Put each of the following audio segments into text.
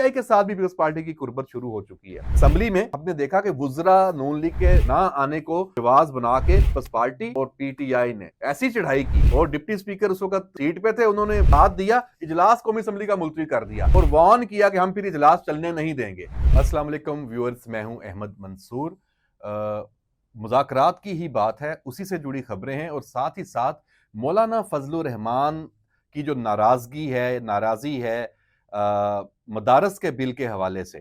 PTI के साथ भी पीपल्स पार्टी की कुर्बत शुरू हो चुकी है। असेंबली में हमने देखा कि वुजरा नून लीग के ना आने को रिवाज बना के पीपल्स पार्टी और पीटीआई ने ऐसी चढ़ाई की और डिप्टी स्पीकर उस वक्त सीट पे थे, उन्होंने साथ दिया, इजलास कौमी असेंबली का मुलतवी कर दिया और वार्न किया कि हम फिर इजलास चलने नहीं देंगे। अस्सलाम वालेकुम व्यूअर्स, मैं हूं अहमद मंसूर। मुज़ाकरात की ही बात है, उसी से जुड़ी खबरें हैं और साथ ही साथ मौलाना फजलुर रहमान की जो नाराज़ी है मदारस के बिल के हवाले से,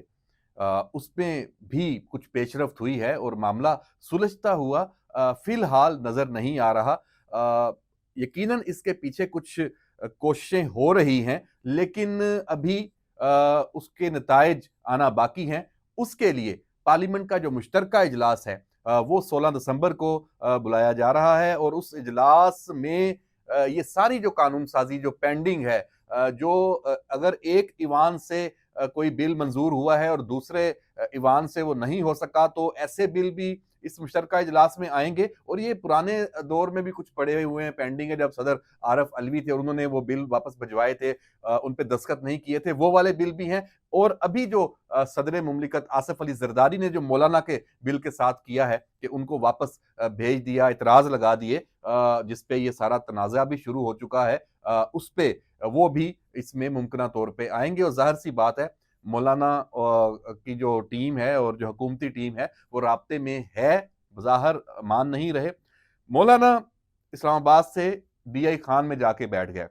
उसमें भी कुछ पेशरफ्त हुई है और मामला सुलझता हुआ फिलहाल नज़र नहीं आ रहा। यकीनन इसके पीछे कुछ कोशिशें हो रही हैं, लेकिन अभी उसके नताइज आना बाकी हैं। उसके लिए पार्लियामेंट का जो मुश्तरका इजलास है वो 16 दिसंबर को बुलाया जा रहा है और उस इजलास में ये सारी जो कानून साजी जो पेंडिंग है, अगर एक ईवान से कोई बिल मंजूर हुआ है और दूसरे ईवान से वो नहीं हो सका, तो ऐसे बिल भी इस मुश्तरका इजलास में आएंगे। और ये पुराने दौर में भी कुछ पड़े हुए हैं, पेंडिंग है। जब सदर आरफ अलवी थे और उन्होंने वो बिल वापस भिजवाए थे, उन पे दस्तखत नहीं किए थे, वो वाले बिल भी हैं। और अभी जो सदर मुमलिकत आसिफ अली जरदारी ने जो मौलाना के बिल के साथ किया है कि उनको वापस भेज दिया, इतराज लगा दिए, जिसपे ये सारा तनाज़ा भी शुरू हो चुका है, उस पे वो भी इसमें मुमकिन तौर पे आएंगे। और जाहिर सी बात है, मौलाना की जो टीम है और जो हुकूमती टीम है वो राब्ते में है, ज़ाहिर मान नहीं रहे। मौलाना इस्लामाबाद से डीआई खान में जाके बैठ गए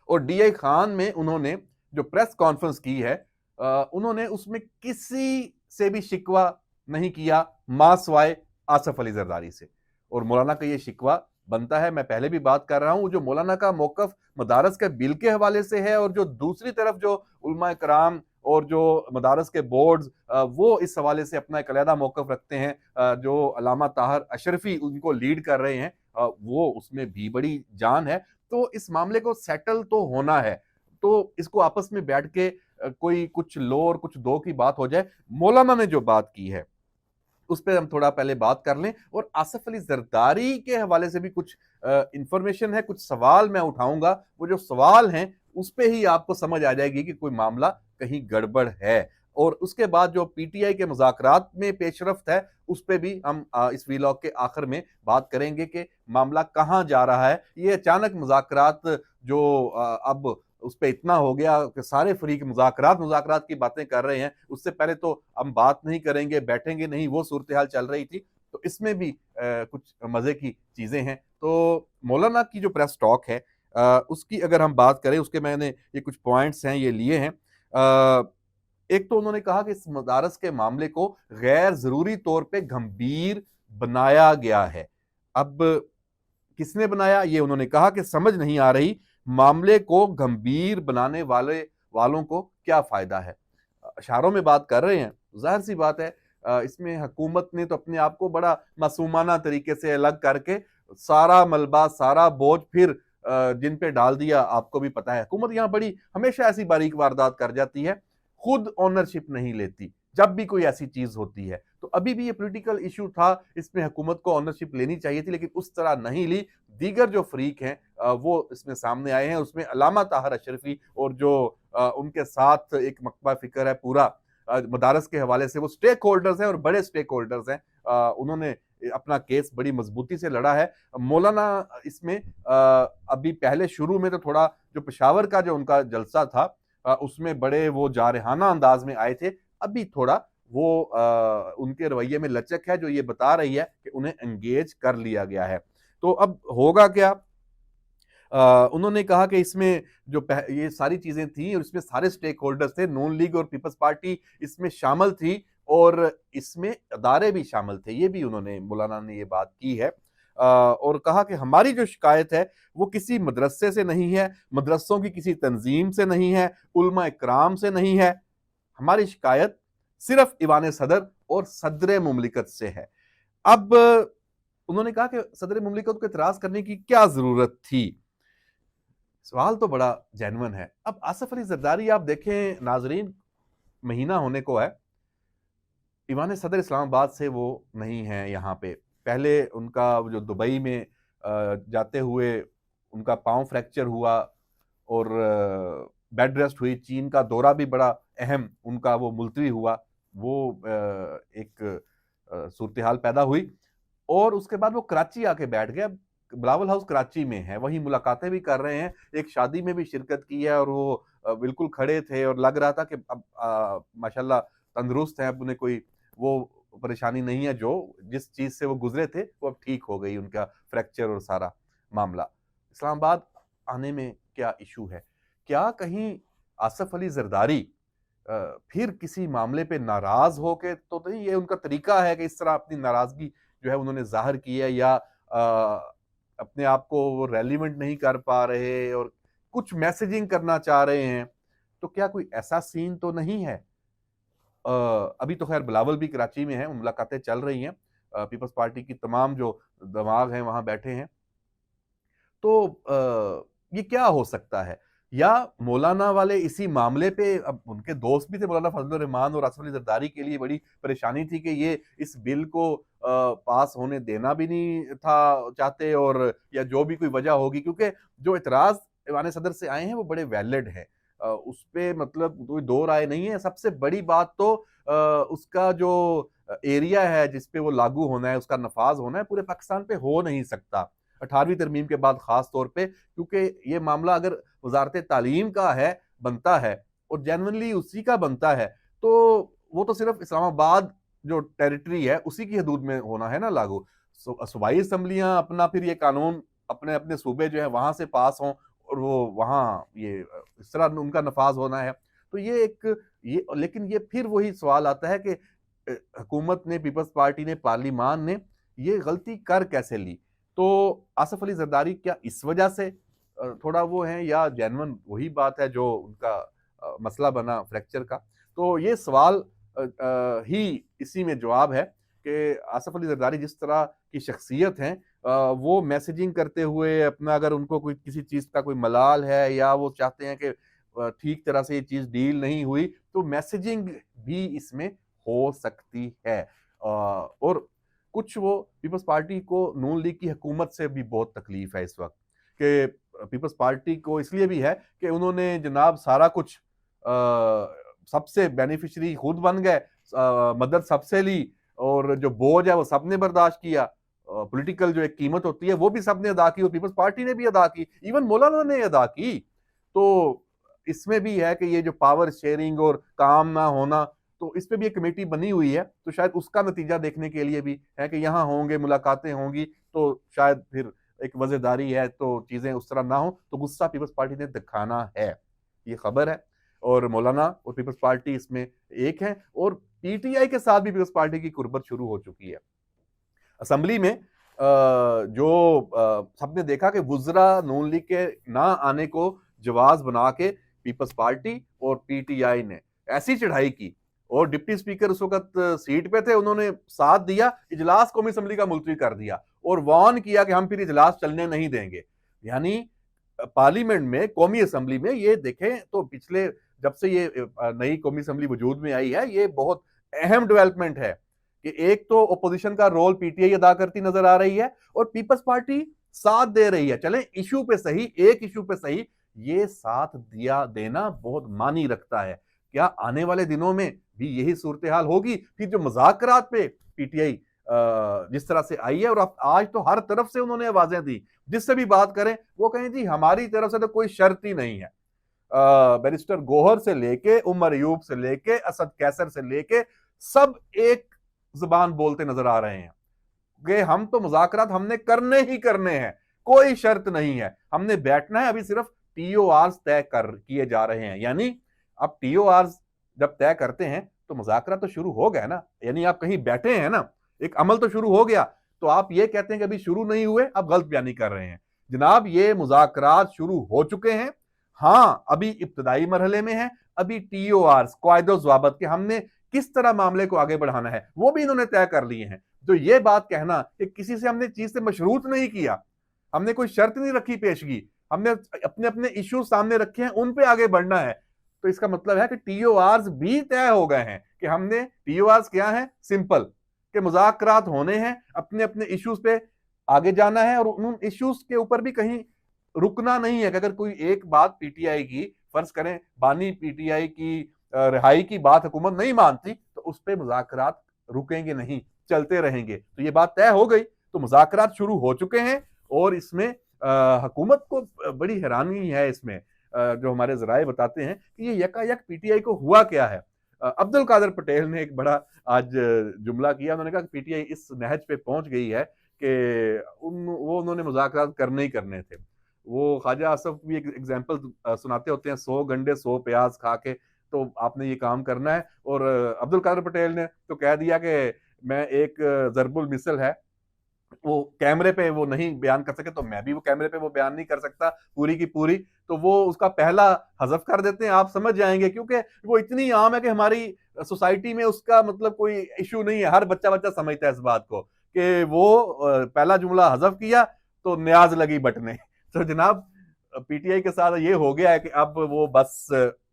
और डीआई खान में उन्होंने जो प्रेस कॉन्फ्रेंस की है, उन्होंने उसमें किसी से भी शिकवा नहीं किया मां सवाए आसिफ अली जरदारी से। और मौलाना का ये शिकवा बनता है, मैं पहले भी बात कर रहा हूं, जो मौलाना का मौकफ मदारस के बिल के हवाले से है और जो दूसरी तरफ जो उलमा कराम और जो मदारस के बोर्ड्स वो इस हवाले से अपना एक अलहदा मौकफ रखते हैं, जो अलामा ताहिर अशरफी उनको लीड कर रहे हैं, वो उसमें भी बड़ी जान है। तो इस मामले को सेटल तो होना है, तो इसको आपस में बैठ के कोई कुछ लो और कुछ दो की बात हो जाए। मौलाना ने जो बात की है उस पर हम थोड़ा पहले बात कर लें और आसिफ अली जरदारी के हवाले से भी कुछ इंफॉर्मेशन है, कुछ सवाल मैं उठाऊंगा। वो जो सवाल हैं उस पे ही आपको समझ आ जाएगी कि कोई मामला कहीं गड़बड़ है। और उसके बाद जो पीटीआई के मुज़ाकरात में पेशरफ्त है उस पे भी हम इस वीलॉग के आखिर में बात करेंगे कि मामला कहां जा रहा है। ये अचानक मुज़ाकरात जो अब उस पर इतना हो गया कि सारे फरीक मुज़ाकरात की बातें कर रहे हैं, उससे पहले तो हम बात नहीं करेंगे, बैठेंगे नहीं, वो सूरत हाल चल रही थी। तो इसमें भी कुछ मजे की चीजें हैं। तो मौलाना की जो प्रेस टॉक है, उसकी अगर हम बात करें, उसके मैंने ये कुछ पॉइंट्स हैं ये लिए हैं। एक तो उन्होंने कहा कि इस मदारस के मामले को गैर जरूरी तौर पे गंभीर बनाया गया है। अब किसने बनाया, ये उन्होंने कहा कि समझ नहीं आ रही मामले को गंभीर बनाने वालों को क्या फायदा है। इशारों में बात कर रहे हैं, जाहिर सी बात है, इसमें हुकूमत ने तो अपने आप को बड़ा मासूमाना तरीके से अलग करके सारा मलबा सारा बोझ फिर जिन पे डाल दिया। आपको भी पता है हुकूमत यहाँ बड़ी हमेशा ऐसी बारीक वारदात कर जाती है, खुद ओनरशिप नहीं लेती जब भी कोई ऐसी चीज होती है। तो अभी भी ये पॉलिटिकल इशू था, इसमें हुकूमत को ओनरशिप लेनी चाहिए थी, लेकिन उस तरह नहीं ली। दीगर जो फरीक हैं वो इसमें सामने आए हैं, उसमें अलामा ताहिर अशरफी और जो उनके साथ एक मकबा फिक्र है पूरा मदारस के हवाले से, वो स्टेक होल्डर्स हैं और बड़े स्टेक होल्डर्स हैं। उन्होंने अपना केस बड़ी मजबूती से लड़ा है। मौलाना इसमें अभी पहले शुरू में तो थोड़ा जो पेशावर का जो उनका जलसा था उसमें बड़े वो जारहाना अंदाज में आए थे। अभी थोड़ा वो उनके रवैये में लचक है, जो ये बता रही है कि उन्हें एंगेज कर लिया गया है। तो अब होगा क्या, उन्होंने कहा कि इसमें जो ये सारी चीजें थी और इसमें सारे स्टेक होल्डर्स थे, नून लीग और पीपल्स पार्टी इसमें शामिल थी और इसमें अदारे भी शामिल थे। ये भी उन्होंने मौलाना ने ये बात की है और कहा कि हमारी जो शिकायत है वो किसी मदरसे से नहीं है, मदरसों की किसी तंजीम से नहीं है, उलमा इकराम से नहीं है। हमारी शिकायत सिर्फ ईवान सदर और सदर मुमलिकत से है। अब उन्होंने कहा कि सदर मुमलिकत को इतराज करने की क्या जरूरत थी। सवाल तो बड़ा जेन्युइन है। अब आसिफ अली जरदारी आप देखें नाजरीन, महीना होने को है, ईवान सदर इस्लामाबाद से वो नहीं है यहाँ पे। पहले उनका जो दुबई में जाते हुए उनका पाँव फ्रैक्चर हुआ और बेड रेस्ट हुई, चीन का दौरा भी बड़ा अहम उनका वो मुलतवी हुआ, वो एक सूरत हाल पैदा हुई और उसके बाद वो कराची आके बैठ गया। बिलावल हाउस कराची में है, वहीं मुलाकातें भी कर रहे हैं, एक शादी में भी शिरकत की है और वो बिल्कुल खड़े थे और लग रहा था कि अब माशाल्लाह तंदुरुस्त है, अब उन्हें कोई वो परेशानी नहीं है, जो जिस चीज से वो गुजरे थे वो अब ठीक हो गई, उनका फ्रैक्चर और सारा मामला। इस्लामाबाद आने में क्या इशू है? क्या कहीं आसफ अली जरदारी फिर किसी मामले पे नाराज हो के तो नहीं, ये उनका तरीका है कि इस तरह अपनी नाराजगी जो है उन्होंने जाहिर की है, या अपने आप को वो रेलिवेंट नहीं कर पा रहे और कुछ मैसेजिंग करना चाह रहे हैं? तो क्या कोई ऐसा सीन तो नहीं है? अभी तो खैर बिलावल भी कराची में है, मुलाकातें चल रही हैं, पीपल्स पार्टी की तमाम जो दमाग हैं वहां बैठे हैं। तो ये क्या हो सकता है? या मौलाना वाले इसी मामले पे, अब उनके दोस्त भी थे मौलाना फजलुर रहमान और आसफ अली जरदारी, के लिए बड़ी परेशानी थी कि ये इस बिल को पास होने देना भी नहीं था चाहते, और या जो भी कोई वजह होगी, क्योंकि जो इतराज ईवान सदर से आए हैं वो बड़े वैलिड हैं, उस पे मतलब कोई दो राय नहीं है। सबसे बड़ी बात तो उसका जो एरिया है जिसपे वो लागू होना है, उसका नफाज होना है, पूरे पाकिस्तान पे हो नहीं सकता 18वीं तरमीम के बाद, खास तौर पे क्योंकि ये मामला अगर वजारत तालीम का है, बनता है और जेन्युइनली उसी का बनता है, तो वो तो सिर्फ इस्लामाबाद जो टेरिटरी है उसी की हदूद में होना है ना लागू। सूबाई असम्बलियां अपना फिर ये कानून अपने अपने सूबे जो है वहां से पास हों और वो वहां ये इस तरह उनका नफाज होना है। तो ये एक ये लेकिन ये फिर वही सवाल आता है कि हुकूमत ने, पीपल्स पार्टी ने, पार्लिमान ने ये गलती कर कैसे ली? तो आसफ अली जरदारी क्या इस वजह से थोड़ा वो है, या जेन्युइन वही बात है जो उनका मसला बना फ्रैक्चर का? तो ये सवाल ही इसी में जवाब है कि आसफ अली जरदारी जिस तरह की शख्सियत हैं, वो मैसेजिंग करते हुए अपना, अगर उनको कोई किसी चीज का कोई मलाल है या वो चाहते हैं कि ठीक तरह से ये चीज डील नहीं हुई, तो मैसेजिंग भी इसमें हो सकती है। और कुछ वो पीपल्स पार्टी को, नून लीग की हुकूमत से भी बहुत तकलीफ है इस वक्त, कि पीपल्स पार्टी को इसलिए भी है कि उन्होंने जनाब सारा कुछ सबसे बेनिफिशरी खुद बन गए, मदद सबसे ली और जो बोझ है वो सबने बर्दाश्त किया, पॉलिटिकल जो एक कीमत होती है वो भी सबने अदा की और पीपल्स पार्टी ने भी अदा की, इवन मौलाना ने अदा की। तो इसमें भी है कि ये जो पावर शेयरिंग और काम ना होना, तो इस पे भी एक कमेटी बनी हुई है, तो शायद उसका नतीजा देखने के लिए भी है कि यहाँ होंगे, मुलाकातें होंगी, तो शायद फिर एक वजहदारी है तो चीजें उस तरह ना हो, तो गुस्सा पीपल्स पार्टी ने दिखाना है, ये खबर है। और मौलाना और पीपल्स पार्टी इसमें एक है, और पीटीआई के साथ भी पीपल्स पार्टी की कुर्बत शुरू हो चुकी है। असेंबली में जो सबने देखा कि वुजरा नून लीग के ना आने को जवाब बना के पीपल्स पार्टी और पीटीआई ने ऐसी चढ़ाई की, और डिप्टी स्पीकर उस वक्त सीट पे थे, उन्होंने साथ दिया, इजलास कौमी असेंबली का मुलतवी कर दिया और वार्न किया कि हम फिर इजलास चलने नहीं देंगे। यानी पार्लियामेंट में, कौमी असेंबली में, ये देखें तो पिछले जब से ये नई कौमी असेंबली वजूद में आई है, ये बहुत अहम डेवलपमेंट है कि एक तो ओपोजिशन का रोल पीटीआई अदा करती नजर आ रही है और पीपल्स पार्टी साथ दे रही है। चले इशू पे सही, एक इशू पे सही, ये साथ दिया देना बहुत मानी रखता है। क्या आने वाले दिनों में भी यही सूरत हाल होगी? फिर जो मज़ाकरात पे पीटीआई जिस तरह से आई है, और आज तो हर तरफ से उन्होंने आवाजें दी, जिससे भी बात करें वो कहें जी हमारी तरफ से तो कोई शर्त ही नहीं है। बैरिस्टर गोहर से लेके, उमर अयूब से लेके, असद कैसर से लेके, सब एक जुबान बोलते नजर आ रहे हैं कि हम तो मुज़ाकरात हमने करने ही करने हैं, कोई शर्त नहीं है, हमने बैठना है, अभी सिर्फ टीओआर तय कर किए जा रहे हैं। यानी अब टीओआर जब तय करते हैं तो मुज़ाकरात तो शुरू हो गया ना, यानी आप कहीं बैठे हैं ना, एक अमल तो शुरू हो गया, तो आप ये कहते हैं कि अभी शुरू नहीं हुए, अब गलत बयानी कर रहे हैं। जनाब ये मुज़ाकरात शुरू हो चुके हैं, हाँ अभी इब्तदाई मरहले में है, अभी टीओआर क़वायदो ज़वाबित के हमने किस तरह मामले को आगे बढ़ाना है वो भी इन्होंने तय कर लिए हैं। तो ये बात कहना कि किसी से हमने चीज से मशरूत नहीं किया, हमने कोई शर्त नहीं रखी पेशगी, हमने अपने अपने इश्यू सामने रखे हैं, उन पे आगे बढ़ना है, तो इसका मतलब है कि टीओआर भी तय हो गए हैं कि हमने, टीओआर क्या है, सिंपल, कि मुज़ाकरात होने हैं, अपने अपने इश्यूज पे आगे जाना है और उन इश्यूज के ऊपर भी कहीं रुकना नहीं है कि अगर कोई एक बात पीटीआई की, फर्ज करें बानी पीटीआई की रिहाई की बात हुकूमत नहीं मानती तो उस पर मुज़ाकरात रुकेंगे नहीं, चलते रहेंगे। तो ये बात तय हो गई, तो मुज़ाकरात शुरू हो चुके हैं और इसमें हुकूमत को बड़ी हैरानी है इसमें। जो हमारे ज़राए बताते हैं कि ये यकायक पीटीआई को हुआ क्या है। अब्दुल कादर पटेल ने एक बड़ा आज जुमला किया, उन्होंने कहा कि पीटीआई इस नहज पे पहुंच गई है कि उन्होंने मुज़ाकरात करने ही करने थे। वो ख्वाजा आसफ भी एक एग्जाम्पल सुनाते होते हैं, 100 गंडे 100 प्याज खा के तो आपने ये काम करना है। और अब्दुल कादर पटेल ने तो कह दिया कि मैं एक ज़रबुल मिसल है, वो कैमरे पे वो नहीं बयान कर सके तो मैं भी वो कैमरे पे वो बयान नहीं कर सकता पूरी की पूरी। तो वो उसका पहला हज़फ कर देते हैं, आप समझ जाएंगे, क्योंकि वो इतनी आम है कि हमारी सोसाइटी में उसका मतलब कोई इशू नहीं है। हर बच्चा बच्चा समझता है इस बात को कि वो पहला जुमला हज़फ किया तो न्याज लगी बटने। तो जनाब पीटीआई के साथ ये हो गया है कि अब वो बस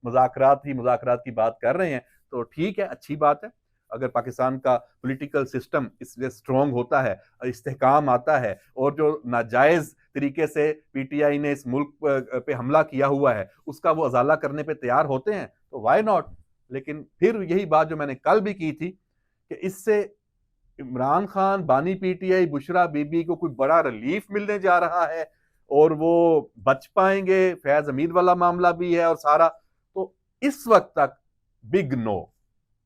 मुज़ाकरात की बात कर रहे हैं। तो ठीक है, अच्छी बात है। अगर पाकिस्तान का पॉलिटिकल सिस्टम इसलिए स्ट्रांग होता है, इस्तेहकाम आता है और जो नाजायज तरीके से पीटीआई ने इस मुल्क पे हमला किया हुआ है उसका वो अजाला करने पे तैयार होते हैं तो व्हाई नॉट। लेकिन फिर यही बात जो मैंने कल भी की थी कि इससे इमरान खान, बानी पीटीआई, बुशरा बीबी को कोई बड़ा रिलीफ मिलने जा रहा है और वो बच पाएंगे, फैज हमीद वाला मामला भी है और सारा। तो इस वक्त तक बिग नो,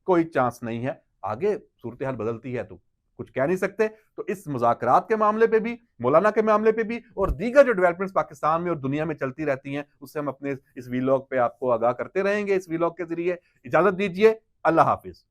कोई चांस नहीं है। आगे सूरत हाल बदलती है तो कुछ कह नहीं सकते। तो इस मुज़ाकरात के मामले पे भी, मौलाना के मामले पे भी और दीगर जो डेवलपमेंट्स पाकिस्तान में और दुनिया में चलती रहती हैं उससे हम अपने इस वीलॉग पे आपको आगाह करते रहेंगे। इस वीलॉग के जरिए इजाजत दीजिए, अल्लाह हाफिज।